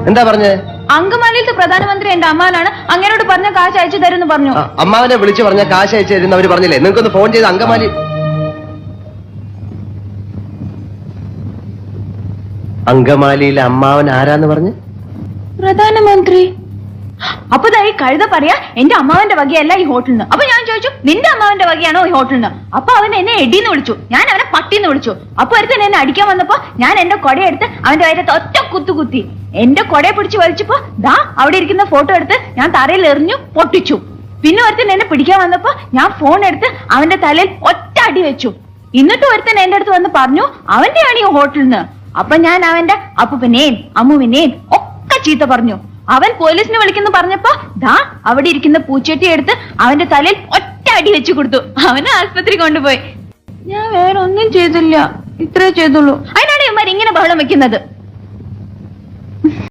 എന്താ പറഞ്ഞേ? അങ്കമാലിയിലത്തെ പ്രധാനമന്ത്രി എന്റെ അമ്മാവനാണ്, അങ്ങനോട് പറഞ്ഞ കാശ് അയച്ചു തരുമെന്ന് പറഞ്ഞു. അമ്മാവനെ വിളിച്ചു പറഞ്ഞ കാശ് അയച്ചു തരുന്ന അവര് പറഞ്ഞില്ലേ? നിങ്ങൾക്കൊന്ന് ഫോൺ ചെയ്ത് അങ്കമാലിയിലെ അമ്മാവൻ ആരാന്ന് പറഞ്ഞു? പ്രധാനമന്ത്രി. അപ്പൊ ഈ കഴുത പറയാ എന്റെ അമ്മാവന്റെ വകയല്ല ഈ ഹോട്ടലിന്. അപ്പൊ ഞാൻ ചോദിച്ചു നിന്റെ അമ്മാവന്റെ വകയാണോ ഈ ഹോട്ടലിന്? അപ്പൊ അവൻ എന്നെ എടീന്ന് വിളിച്ചു, ഞാൻ അവനെ പട്ടിന്ന് വിളിച്ചു. അപ്പൊ ഒരുത്തൻ എന്നെ അടിക്കാൻ വന്നപ്പോ ഞാൻ എന്റെ കൊടയെടുത്ത് അവന്റെ വയറ്റത്ത് ഒറ്റ കുത്തി. എന്റെ കൊടയെ പിടിച്ച് വലിച്ചപ്പോ ദാ അവിടെ ഇരിക്കുന്ന ഫോട്ടോ എടുത്ത് ഞാൻ തറയിൽ എറിഞ്ഞു പൊട്ടിച്ചു. പിന്നെ ഒരുത്തൻ എന്നെ പിടിക്കാൻ വന്നപ്പോ ഞാൻ ഫോൺ എടുത്ത് അവന്റെ തലയിൽ ഒറ്റ അടി വെച്ചു. എന്നിട്ട് ഒരുത്തൻ എന്റെ അടുത്ത് വന്ന് പറഞ്ഞു അവന്റെയാണ് ഈ ഹോട്ടലിന്. അപ്പൊ ഞാൻ അവന്റെ അപ്പൂപ്പനെയും അമ്മുവിനെയും ഒക്കെ ചീത്ത പറഞ്ഞു. അവൻ പോലീസിനെ വിളിക്കുന്നു പറഞ്ഞപ്പോ ദാ അവിടെ ഇരിക്കുന്ന പൂച്ചട്ടി എടുത്ത് അവന്റെ തലയിൽ ഒറ്റ അടി വെച്ചു കൊടുത്തു. അവനെ ആശുപത്രി കൊണ്ടുപോയി. ഞാൻ വേറെ ഒന്നും ചെയ്തില്ല, ഇത്രേ ചെയ്തുള്ളൂ. അതിനാണ് ഇവന്മാർ ഇങ്ങനെ ബഹളം വെക്കുന്നത്.